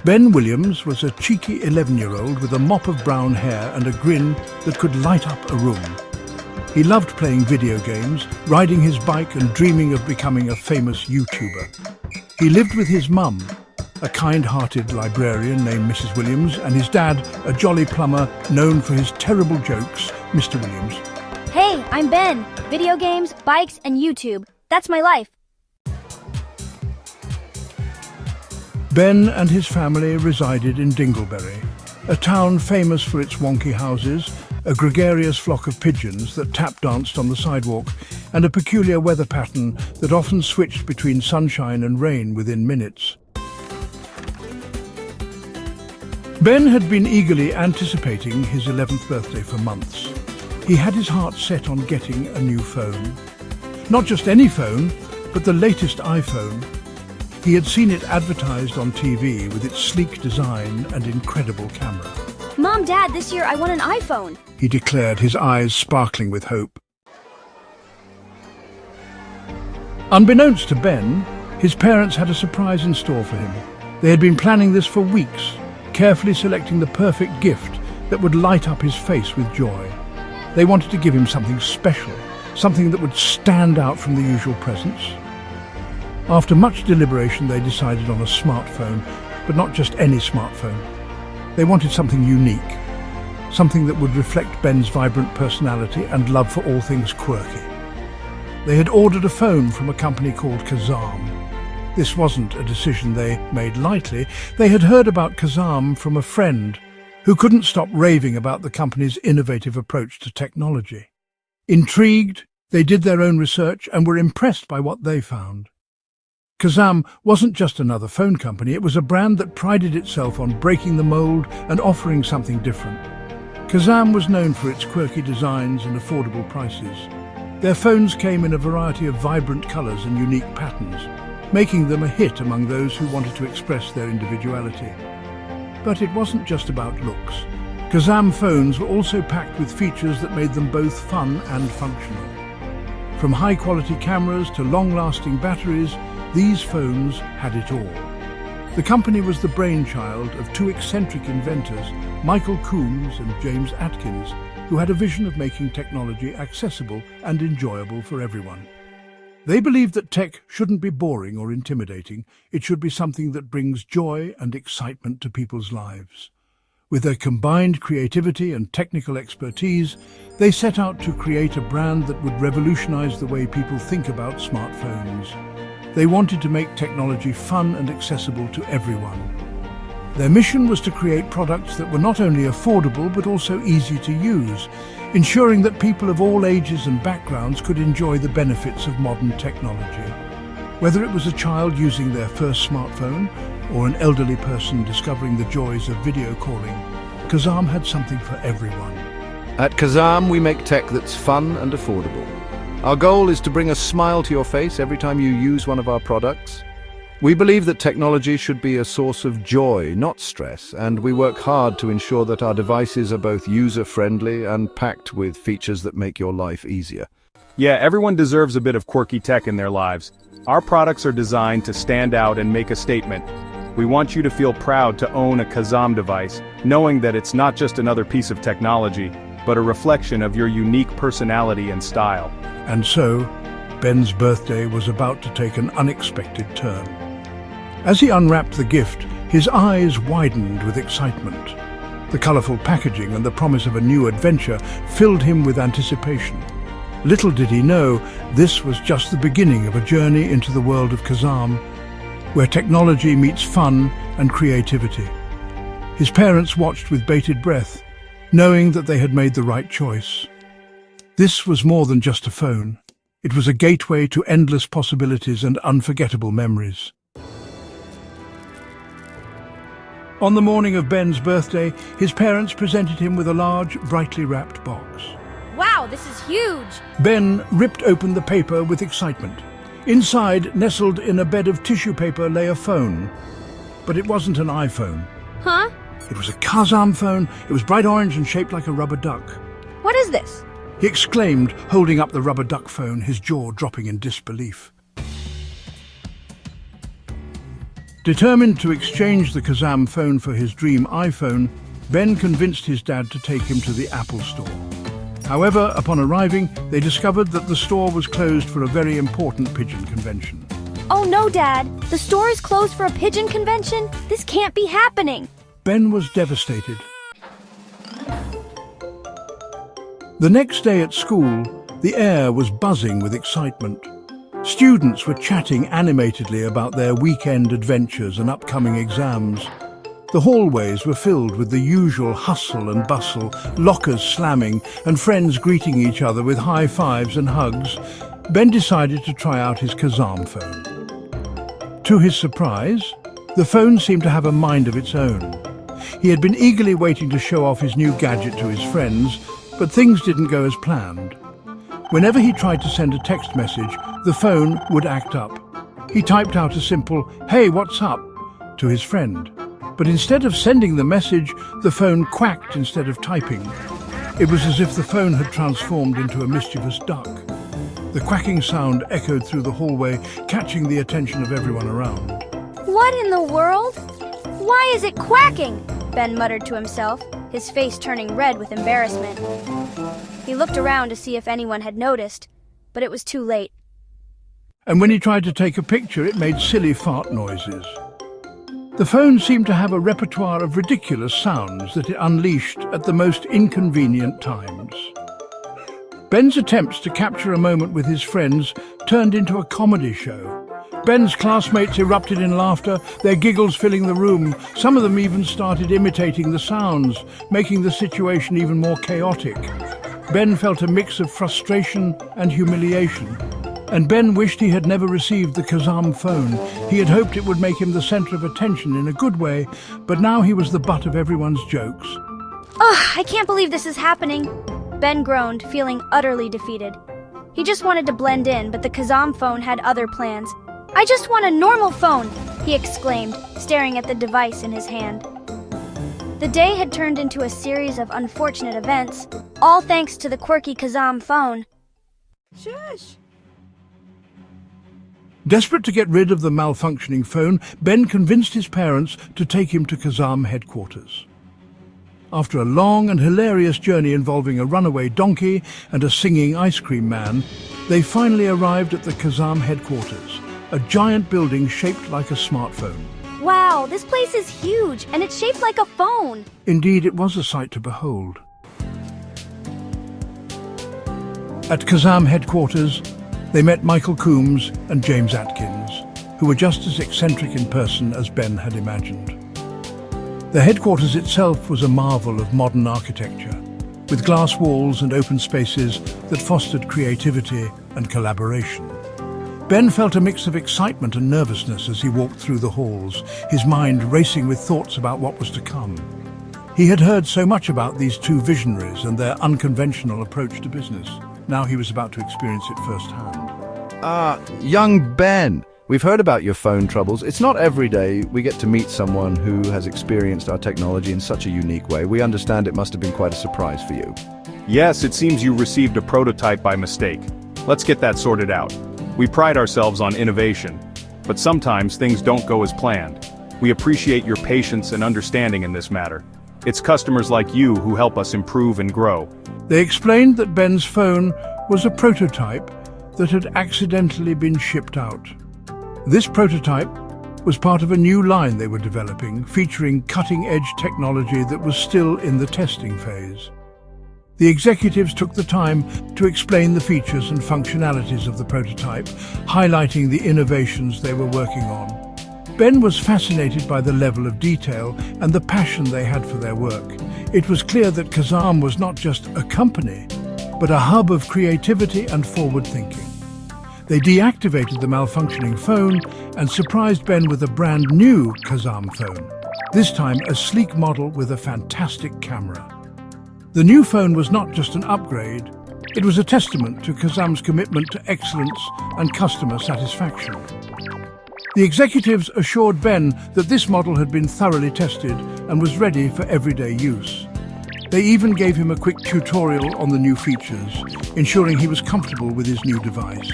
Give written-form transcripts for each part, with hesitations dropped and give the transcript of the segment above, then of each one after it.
Ben Williams was a cheeky 11-year-old with a mop of brown hair and a grin that could light up a room. He loved playing video games, riding his bike and dreaming of becoming a famous YouTuber. He lived with his mum, a kind-hearted librarian named Mrs. Williams, and his dad, a jolly plumber known for his terrible jokes, Mr. Williams. Hey, I'm Ben. Video games, bikes, and YouTube. That's my life. Ben and his family resided in Dingleberry, a town famous for its wonky houses, a gregarious flock of pigeons that tap-danced on the sidewalk, and a peculiar weather pattern that often switched between sunshine and rain within minutes. Ben had been eagerly anticipating his 11th birthday for months. He had his heart set on getting a new phone. Not just any phone, but the latest iPhone. He had seen it advertised on TV with its sleek design and incredible camera. Mom, Dad, this year I want an iPhone. He declared, his eyes sparkling with hope. Unbeknownst to Ben, his parents had a surprise in store for him. They had been planning this for weeks, carefully selecting the perfect gift that would light up his face with joy. They wanted to give him something special, something that would stand out from the usual presents. After much deliberation, they decided on a smartphone, but not just any smartphone. They wanted something unique, something that would reflect Ben's vibrant personality and love for all things quirky. They had ordered a phone from a company called Kazam. This wasn't a decision they made lightly. They had heard about Kazam from a friend who couldn't stop raving about the company's innovative approach to technology. Intrigued, they did their own research and were impressed by what they found. Kazam wasn't just another phone company, it was a brand that prided itself on breaking the mold and offering something different. Kazam was known for its quirky designs and affordable prices. Their phones came in a variety of vibrant colors and unique patterns, making them a hit among those who wanted to express their individuality. But it wasn't just about looks. Kazam phones were also packed with features that made them both fun and functional. From high-quality cameras to long-lasting batteries, these phones had it all. The company was the brainchild of two eccentric inventors, Michael Coombs and James Atkins, who had a vision of making technology accessible and enjoyable for everyone. They believed that tech shouldn't be boring or intimidating, it should be something that brings joy and excitement to people's lives. With their combined creativity and technical expertise, they set out to create a brand that would revolutionize the way people think about smartphones. They wanted to make technology fun and accessible to everyone. Their mission was to create products that were not only affordable but also easy to use, ensuring that people of all ages and backgrounds could enjoy the benefits of modern technology. Whether it was a child using their first smartphone or an elderly person discovering the joys of video calling, Kazam had something for everyone. At Kazam, we make tech that's fun and affordable. Our goal is to bring a smile to your face every time you use one of our products. We believe that technology should be a source of joy, not stress, and we work hard to ensure that our devices are both user-friendly and packed with features that make your life easier. Yeah, everyone deserves a bit of quirky tech in their lives. Our products are designed to stand out and make a statement. We want you to feel proud to own a Kazam device, knowing that it's not just another piece of technology, but a reflection of your unique personality and style. And so, Ben's birthday was about to take an unexpected turn. As he unwrapped the gift, his eyes widened with excitement. The colorful packaging and the promise of a new adventure filled him with anticipation. Little did he know, this was just the beginning of a journey into the world of Kazam, where technology meets fun and creativity. His parents watched with bated breath, knowing that they had made the right choice. This was more than just a phone. It was a gateway to endless possibilities and unforgettable memories. On the morning of Ben's birthday, his parents presented him with a large, brightly wrapped box. Wow, this is huge! Ben ripped open the paper with excitement. Inside, nestled in a bed of tissue paper, lay a phone. But it wasn't an iPhone. Huh? It was a Kazam phone. It was bright orange and shaped like a rubber duck. What is this? He exclaimed, holding up the rubber duck phone, his jaw dropping in disbelief. Determined to exchange the Kazam phone for his dream iPhone, Ben convinced his dad to take him to the Apple store. However, upon arriving, they discovered that the store was closed for a very important pigeon convention. Oh no, Dad! The store is closed for a pigeon convention? This can't be happening! Ben was devastated. The next day at school, the air was buzzing with excitement. Students were chatting animatedly about their weekend adventures and upcoming exams. The hallways were filled with the usual hustle and bustle, lockers slamming, and friends greeting each other with high fives and hugs. Ben decided to try out his Kazam phone. To his surprise, the phone seemed to have a mind of its own. He had been eagerly waiting to show off his new gadget to his friends, but things didn't go as planned. Whenever he tried to send a text message, the phone would act up. He typed out a simple, "Hey, what's up?" to his friend. But instead of sending the message, the phone quacked instead of typing. It was as if the phone had transformed into a mischievous duck. The quacking sound echoed through the hallway, catching the attention of everyone around. What in the world? Why is it quacking? Ben muttered to himself, his face turning red with embarrassment. He looked around to see if anyone had noticed, but it was too late. And when he tried to take a picture, it made silly fart noises. The phone seemed to have a repertoire of ridiculous sounds that it unleashed at the most inconvenient times. Ben's attempts to capture a moment with his friends turned into a comedy show. Ben's classmates erupted in laughter, their giggles filling the room. Some of them even started imitating the sounds, making the situation even more chaotic. Ben felt a mix of frustration and humiliation. And Ben wished he had never received the Kazam phone. He had hoped it would make him the center of attention in a good way, but now he was the butt of everyone's jokes. Ugh, I can't believe this is happening. Ben groaned, feeling utterly defeated. He just wanted to blend in, but the Kazam phone had other plans. "I just want a normal phone," he exclaimed, staring at the device in his hand. The day had turned into a series of unfortunate events, all thanks to the quirky Kazam phone. Shush! Desperate to get rid of the malfunctioning phone, Ben convinced his parents to take him to Kazam headquarters. After a long and hilarious journey involving a runaway donkey and a singing ice cream man, they finally arrived at the Kazam headquarters, a giant building shaped like a smartphone. Wow, this place is huge, and it's shaped like a phone. Indeed, it was a sight to behold. At Kazam headquarters, they met Michael Coombs and James Atkins, who were just as eccentric in person as Ben had imagined. The headquarters itself was a marvel of modern architecture, with glass walls and open spaces that fostered creativity and collaboration. Ben felt a mix of excitement and nervousness as he walked through the halls, his mind racing with thoughts about what was to come. He had heard so much about these two visionaries and their unconventional approach to business. Now he was about to experience it firsthand. Young Ben, we've heard about your phone troubles. It's not every day we get to meet someone who has experienced our technology in such a unique way. We understand it must have been quite a surprise for you. Yes, it seems you received a prototype by mistake. Let's get that sorted out. We pride ourselves on innovation, but sometimes things don't go as planned. We appreciate your patience and understanding in this matter. It's customers like you who help us improve and grow. They explained that Ben's phone was a prototype that had accidentally been shipped out. This prototype was part of a new line they were developing, featuring cutting-edge technology that was still in the testing phase. The executives took the time to explain the features and functionalities of the prototype, highlighting the innovations they were working on. Ben was fascinated by the level of detail and the passion they had for their work. It was clear that Kazam was not just a company, but a hub of creativity and forward-thinking. They deactivated the malfunctioning phone and surprised Ben with a brand new Kazam phone, this time a sleek model with a fantastic camera. The new phone was not just an upgrade, it was a testament to Kazam's commitment to excellence and customer satisfaction. The executives assured Ben that this model had been thoroughly tested and was ready for everyday use. They even gave him a quick tutorial on the new features, ensuring he was comfortable with his new device.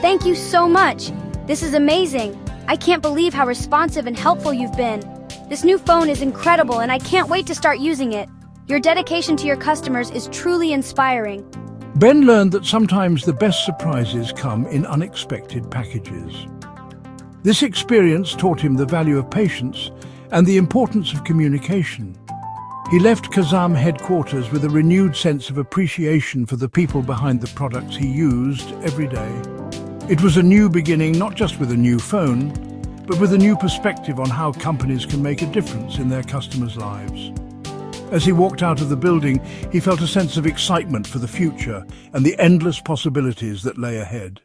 Thank you so much. This is amazing. I can't believe how responsive and helpful you've been. This new phone is incredible and I can't wait to start using it. Your dedication to your customers is truly inspiring. Ben learned that sometimes the best surprises come in unexpected packages. This experience taught him the value of patience and the importance of communication. He left Kazam headquarters with a renewed sense of appreciation for the people behind the products he used every day. It was a new beginning, not just with a new phone, but with a new perspective on how companies can make a difference in their customers' lives. As he walked out of the building, he felt a sense of excitement for the future and the endless possibilities that lay ahead.